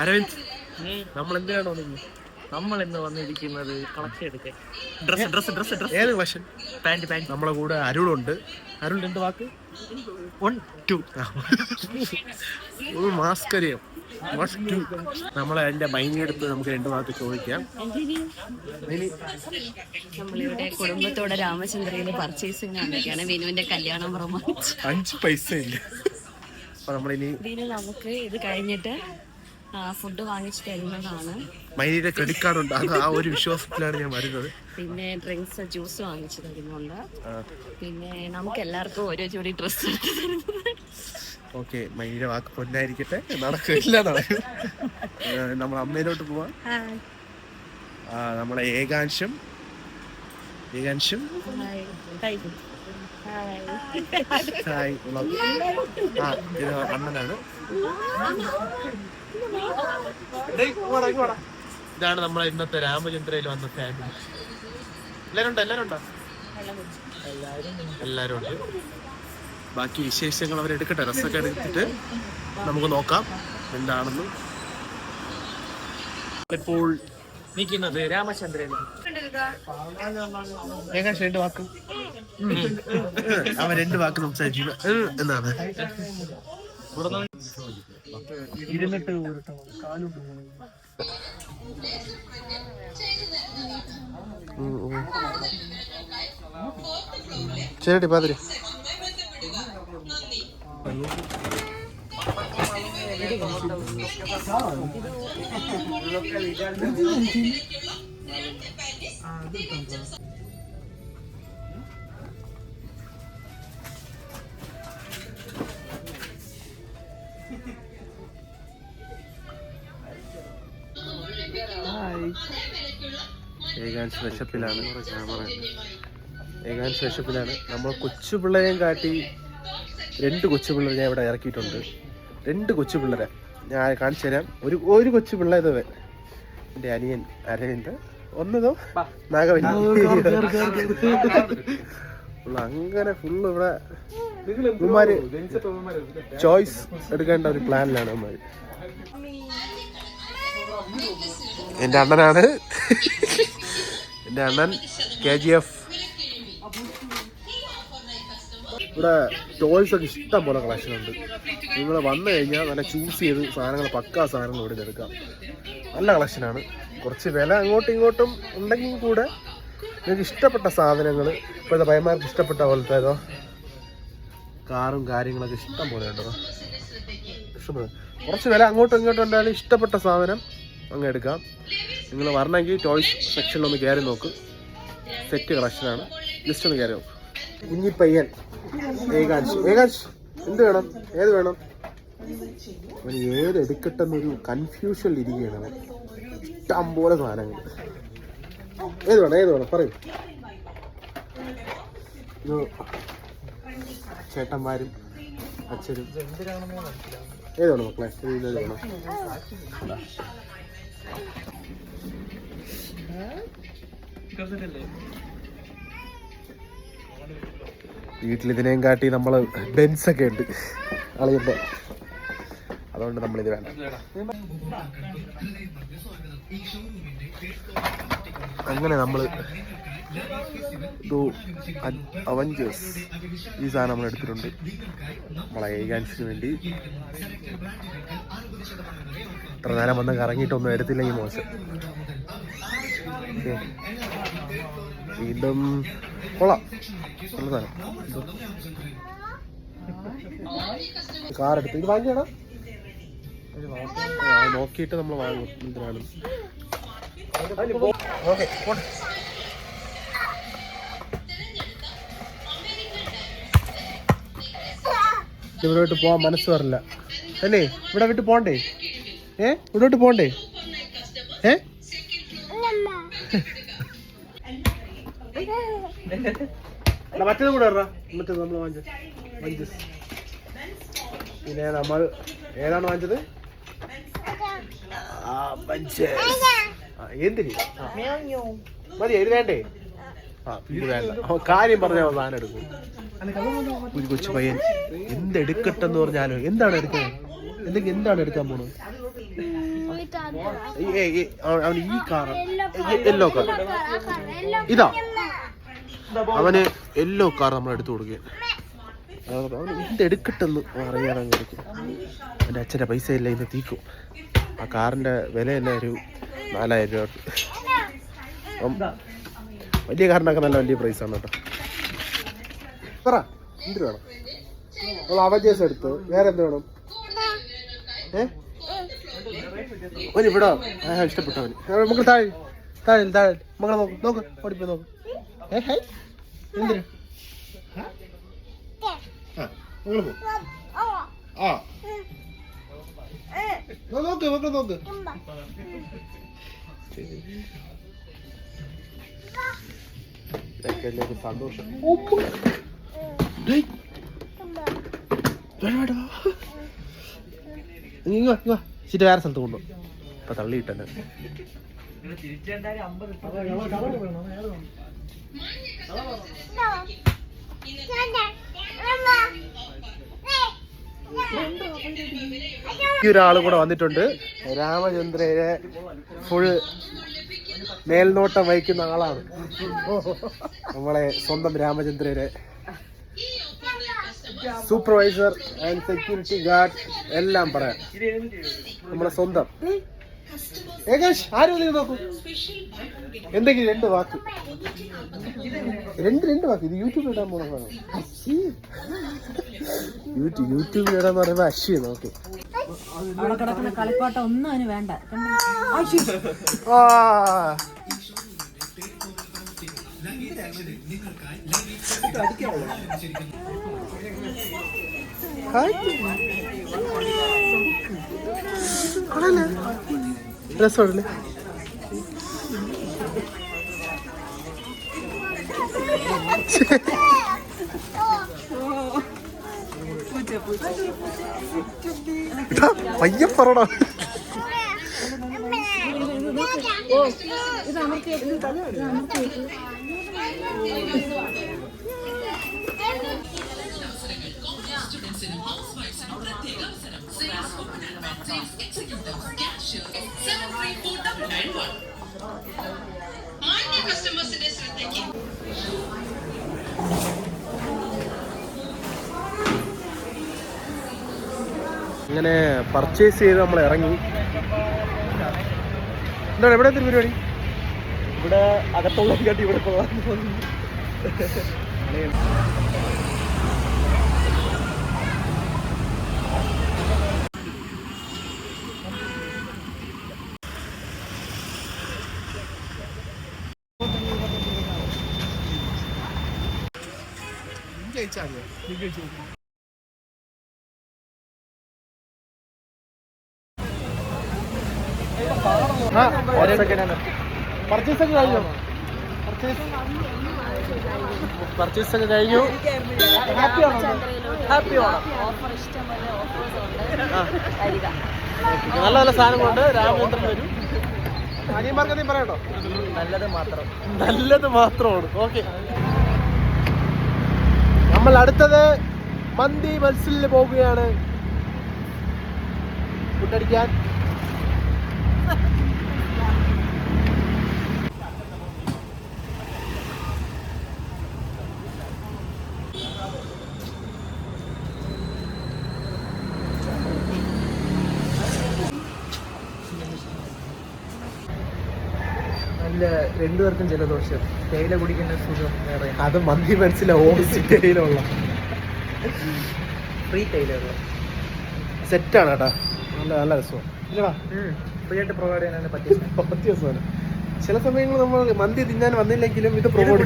അരവിന്ദ്, നമ്മൾ എന്തിനാണ് വന്നിരിക്കുന്നത്? നമ്മൾ ഇന്ന് വന്നിരിക്കുന്നത് കളക്ഷൻ എടുക്കാൻ. ഏത് കളക്ഷൻ? പാന്റ്. നമ്മളെ കൂടെ അരുളുണ്ട്. അരുൾ 2 വാക്ക്. 1 2 ഒരു മാസ്കരിയം. നമ്മളെ അതിന്റെ മൈനെടുത്ത് നമുക്ക് 2 വാക്ക് ചോദിക്കാം. നമ്മളിവിടെ കുടുംബത്തോടെ രാമചന്ദ്രയില് പർച്ചേസിംഗ് നടക്കുകയാണ്. വിനുവിന്റെ കല്യാണം പ്രമാണിച്ച് 5 പൈസ ഇല്ല. അപ്പൊ നമ്മളിനി വിനു നമുക്ക് ഇത് കഴിഞ്ഞിട്ട് ഫുഡ് വാങ്ങിച്ചു തരുന്നതാണ്. മൈനിയുടെ ക്രെഡിറ്റ് കാർഡ് ഉണ്ട്. അത് ആ ഒരു വിശ്വാസത്തിലാണ് ഞാൻ വരുന്നത്. പിന്നെ ഡ്രിങ്ക്സ്, ജ്യൂസ് വാങ്ങിച്ചു തരുന്നുണ്ട്. പിന്നെ നമുക്ക് എല്ലാവർക്കും ഓരോ ജോഡി ഡ്രസ്സ് എടുത്ത് തരുന്നത്. ഓക്കെ, മൈനിയുടെ വാക്ക് പൊന്നായിരിക്കട്ടെ. നടക്കില്ല. നമ്മൾ അമ്മയിലോട്ട് പോവാം. നമ്മളെ ഏകാംശം ഹായ്. ഇത് അണ്ണനാണ്. ഇതാണ് നമ്മളെ ഇന്നത്തെ രാമചന്ദ്രയിൽ വന്ന ഫാമിലി. എല്ലാരും ഉണ്ട്. ബാക്കി വിശേഷങ്ങൾ അവരെടുക്കട്ടെ. ഡ്രസ്സൊക്കെ എടുത്തിട്ട് നമുക്ക് നോക്കാം എന്താണെന്ന്. ഇപ്പോൾ നിൽക്കുന്നത് രാമചന്ദ്രൻ. ഏകദേശം 2 വാക്ക്. അവൻ 2 വാക്ക് സംസാരിച്ചു എന്നാണ്. ഇരുന്നിട്ട് ശരി പാതിരി. ഏകാൻസ് വിശപ്പിലാണ്. നമ്മൾ കൊച്ചു പിള്ളേരെയും കാട്ടി 2 കൊച്ചു പിള്ളേരെ ഞാൻ ഇവിടെ ഇറക്കിയിട്ടുണ്ട്. 2 കൊച്ചു പിള്ളേരെ ഞാൻ കാണിച്ചു തരാം. ഒരു കൊച്ചു പിള്ളേരവൻ എൻ്റെ അനിയൻ അരവിന്ദ്. ഒന്നതോ നാഗവല്ലി. അങ്ങനെ ഫുള്ള് ഇവിടെ ഇവന്മാര് ചോയ്സ് എടുക്കേണ്ട ഒരു പ്ലാനിലാണ് ഇവന്മാര്. എൻ്റെ അണ്ണനാണ്. എൻ്റെ അണ്ണൻ KGF. ഇവിടെ ടോയ്സ് ഒക്കെ ഇഷ്ടം പോലെ കളക്ഷൻ ഉണ്ട്. നിങ്ങൾ വന്നു കഴിഞ്ഞാൽ നല്ല ചൂസ് ചെയ്ത് സാധനങ്ങൾ, പക്കാ സാധനങ്ങൾ ഇവിടെ എടുക്കാം. നല്ല കളക്ഷനാണ്. കുറച്ച് വില അങ്ങോട്ടും ഇങ്ങോട്ടും ഉണ്ടെങ്കിൽ കൂടെ നിങ്ങൾക്ക് ഇഷ്ടപ്പെട്ട സാധനങ്ങൾ, ഇപ്പോഴത്തെ പയ്യന്മാർക്ക് ഇഷ്ടപ്പെട്ട പോലത്തെ ഏതോ കാറും കാര്യങ്ങളൊക്കെ ഇഷ്ടം പോലെ ഉണ്ടോ. ഇഷ്ടപ്പെടും. കുറച്ച് വില അങ്ങോട്ടും ഇങ്ങോട്ടും ഉണ്ടായാലും ഇഷ്ടപ്പെട്ട സാധനം അങ്ങ് എടുക്കാം. നിങ്ങൾ വരണമെങ്കിൽ ടോയ്സ് സെക്ഷനിലൊന്ന് കയറി നോക്ക്. സെറ്റ് കളക്ഷനാണ്. ജസ്റ്റ് ഒന്ന് കയറി നോക്കും. കുഞ്ഞിപ്പയ്യൻ ഏകാൻഷ് എന്ത് വേണം, ഏത് വേണം? അവൻ ഏത് എടുക്കട്ടെന്നൊരു കൺഫ്യൂഷനിൽ ഇരിക്കുകയാണ് അവൻ. ഇഷ്ടം പോലെ സാധനങ്ങൾ. ഏത് വേണം പറയും. ചേട്ടന്മാരും അച്ഛനും ഏത് വേണം മക്കളെ? ഏത് വേണം? വീട്ടിലിതിനെയും കാട്ടി നമ്മൾ ബെൻസൊക്കെ ഉണ്ട് അളിയുമ്പോൾ, അതുകൊണ്ട് നമ്മളിത് വേണ്ട. അങ്ങനെ നമ്മൾ അവഞ്ചേഴ്സ് ഈ സാധനം നമ്മൾ എടുത്തിട്ടുണ്ട് നമ്മളെ ഏകാൻസിന് വേണ്ടി. ഇത്ര നേരം വന്ന് കറങ്ങിയിട്ടൊന്നും എടുത്തില്ലെങ്കിൽ മോശം. വീണ്ടും കൊള്ളാം, നല്ല സാധനം. കാർ എടുത്ത് ഇത് വാങ്ങിക്കണം. നോക്കിയിട്ട് നമ്മൾ വാങ്ങും എന്തിനാണ്. ഓക്കെ, ഇവിടെ വിട്ട് പോവാൻ മനസ്സ് വരില്ല അല്ലേ? ഇവിടെ വിട്ട് പോണ്ടേ? ഇവിടോട്ട് പോണ്ടേ? മറ്റേത് കൂടെ മറ്റേത് നമ്മൾ വാങ്ങിച്ചത്. പിന്നെ നമ്മൾ ഏതാണ് വാങ്ങിച്ചത്? എന്തിന് മതി? ഇത് വേണ്ടേ? ഇത് വേണ്ട. കാര്യം പറഞ്ഞ സാധനം എടുക്കും. ഒരു കൊച്ചു പയ്യൻ എന്തെടുക്കട്ടെന്ന് പറഞ്ഞാലോ. എന്താണ് എടുക്കുന്നത്? എന്താണ് എടുക്കാൻ പോണത്? അവന് ഈ കാർ യെല്ലോ കാർ ഇതാ അവന് യെല്ലോ കാർ നമ്മൾ എടുത്തു കൊടുക്കുക. അവന് ഇതെടുക്കട്ടെന്ന് അറിയാതെ കൊടുക്കും. എൻ്റെ അച്ഛൻ്റെ പൈസ ഇല്ല, ഇന്ന് തീക്കും. ആ കാറിൻ്റെ വില തന്നെ ഒരു 4000 രൂപ. വലിയ കാറിനൊക്കെ നല്ല വലിയ പ്രൈസാണ് കേട്ടോ. പറ എന്ത് വേണം? നമ്മൾ അവജേഴ്സ് എടുത്ത് വേറെ എന്ത് വേണം? ഇവിടെ ഇഷ്ടപ്പെട്ടവന് നമുക്ക് താഴെ താഴെ താഴെ മകളെ നോക്ക് നോക്ക് ഓടിപ്പോ നോക്ക്. എന്തിനാ നിങ്ങൾ പോ. ആ നോക്ക് മക്കൾ നോക്ക്. ഇതൊക്കെ സന്തോഷം. ശരി വേറെ സ്ഥലത്ത് കൊണ്ടു ഇപ്പൊ തള്ളിയിട്ടന്നെ. ഒരാള് കൂടെ വന്നിട്ടുണ്ട്. രാമചന്ദ്രയെ ഫുൾ മേൽനോട്ടം വഹിക്കുന്ന ആളാണ് നമ്മളെ സ്വന്തം രാമചന്ദ്രരെ. സൂപ്പർവൈസർ ആൻഡ് സെക്യൂരിറ്റി ഗാർഡ് എല്ലാം പറയാം. നമ്മളെ സ്വന്തം ഏകേഷ് ആരും നോക്കൂ. എന്തെങ്കിലും രണ്ട് വാക്ക് ഇത് യൂട്യൂബിൽ ഇടാൻ പോകുന്നതാണ്. യൂട്യൂബിൽ ഇടാന്ന് പറയുമ്പോ അശ്വി നോക്ക്. കളിപ്പാട്ടം ഒന്നും അതിന് വേണ്ട. രസമല്ലേ? പയ്യ പറടാ. ഇങ്ങനെ പർച്ചേസ് ചെയ്ത് നമ്മൾ ഇറങ്ങി. എന്താണ് എവിടെ പരിപാടി? ഇവിടെ അകത്തുള്ള കാട്ടി ഇവിടെ പോകാൻ പർച്ചേസ് ഒക്കെ കഴിഞ്ഞോ? പർച്ചേസ് ഒക്കെ കഴിഞ്ഞു. നല്ല നല്ല സാധനങ്ങളുണ്ട്. രാമചന്ദ്രൻ വരും. അനിയന്മാർക്ക് എന്തെങ്കിലും പറയട്ടോ? നല്ലത് മാത്രമാണ്. ഓക്കെ, നമ്മൾ അടുത്തത് മന്തി മത്സരിൽ പോവുകയാണ് ഫുഡടിക്കാൻ. രണ്ടുപേർക്കും ജലദോഷം. തേയില കുടിക്കുന്ന സുഖം വേറെ. അത് മന്തി മനസ്സിലെ ഓപ്പോസിറ്റ് തേയിലുള്ള ഫ്രീ തേയില സെറ്റാണ് കേട്ടാ. നല്ല നല്ല രസമാണ്. ഇല്ലടാ ഫ്രീ ആയിട്ട് പ്രൊവൈഡ് ചെയ്യാനാണ് പറ്റിയ രസമാണ്. ചില സമയങ്ങളിൽ നമ്മൾ മന്തി തിന്നാൻ വന്നില്ലെങ്കിലും ഇത് പ്രൊവൈഡ്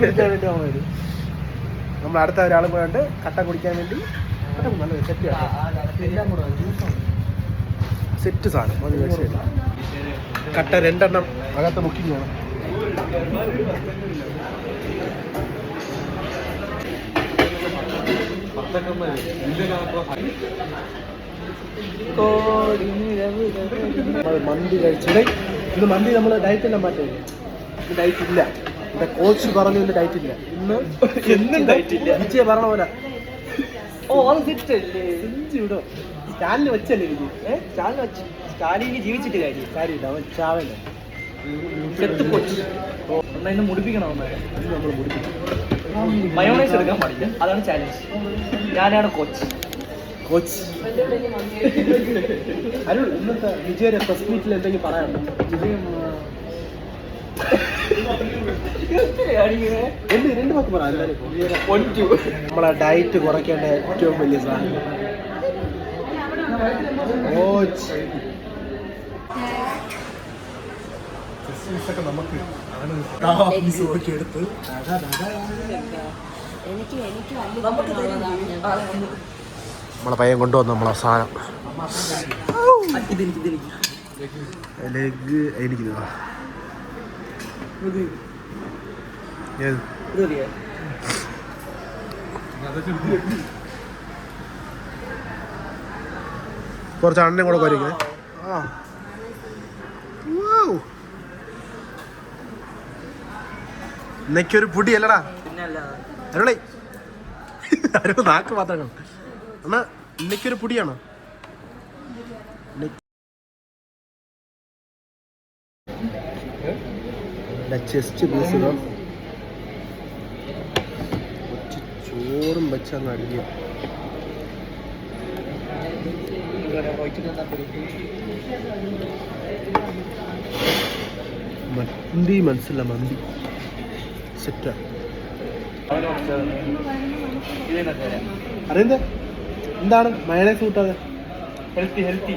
കുടിക്കാൻ വേണ്ടി വന്നത്. നമ്മൾ അടുത്ത ഒരാൾ പോയിട്ട് കട്ട കുടിക്കാൻ വേണ്ടി നല്ല സെറ്റ് സാധനം മതി. ശരി, കട്ട 2 എണ്ണം അകത്ത് ബുക്കിംഗ് വേണം. മന്തി കഴിച്ചിട്ട് ഇന്ന് മന്തി നമ്മൾ ഡയറ്റ് എല്ലാം മാറ്റില്ല. ഡയറ്റ് ഇല്ല. എന്റെ കോച്ച് പറഞ്ഞു ഇന്ന് ഡയറ്റ് ഇല്ല. ഇന്ന് എന്നും ഡയറ്റ് ഇല്ല. വിജയ പറഞ്ഞ പോലെ സ്റ്റാലിന് വെച്ചല്ലേ എനിക്ക്. സ്റ്റാലിന് വെച്ച് സ്റ്റാലിന് ജീവിച്ചിട്ട് കാര്യം കാര്യമില്ല, അവൻ ചാവല്ലേ. സെറ്റ് കൊച്ച് എന്നാ ഇന്ന് മുടിപ്പിക്കണം നമ്മൾ മുടിപ്പിക്കും. മയോണൈസ് എടുക്കാൻ പാടില്ല, അതാണ് ചാലഞ്ച്. ഞാനാണ് കോച്ച്. കോച്ച് അരുൾ, ഇന്നത്തെ വിജയുടെ പ്രസ് മീറ്റിൽ എന്തെങ്കിലും പറയാനുണ്ടോ? വിജയം രണ്ട് വാക്ക് പറ. നമ്മളെ ഡയറ്റ് കുറയ്ക്കേണ്ട ഏറ്റവും വലിയ സാധനം കോച്ച്. നമുക്ക് എടുത്ത് നമ്മളെ പയ്യൻ കൊണ്ടുവന്നു നമ്മളെ സാധനം. ലെഗ് എനിക്ക് കുറച്ച് അണ്ണൻ കൂടെ കുറയ്ക്കണേ. ഇന്നൊരു പൊടി അല്ലടാ അരുളേ. അരുൾ നാക്ക് മാത്രം എന്നാ ഇന്നൊരു പൊടിയാണോ? ചെസ്റ്റ് പീസുകൾ ചോറും വെച്ചങ്ങ് അടിഞ്ഞു. മന്തി മനസ്സില്ല, മന്തി സെറ്റാ. അറിയന്തേ എന്താണ് മയണൈസ് കൂട്ടാതെ? Healthy healthy.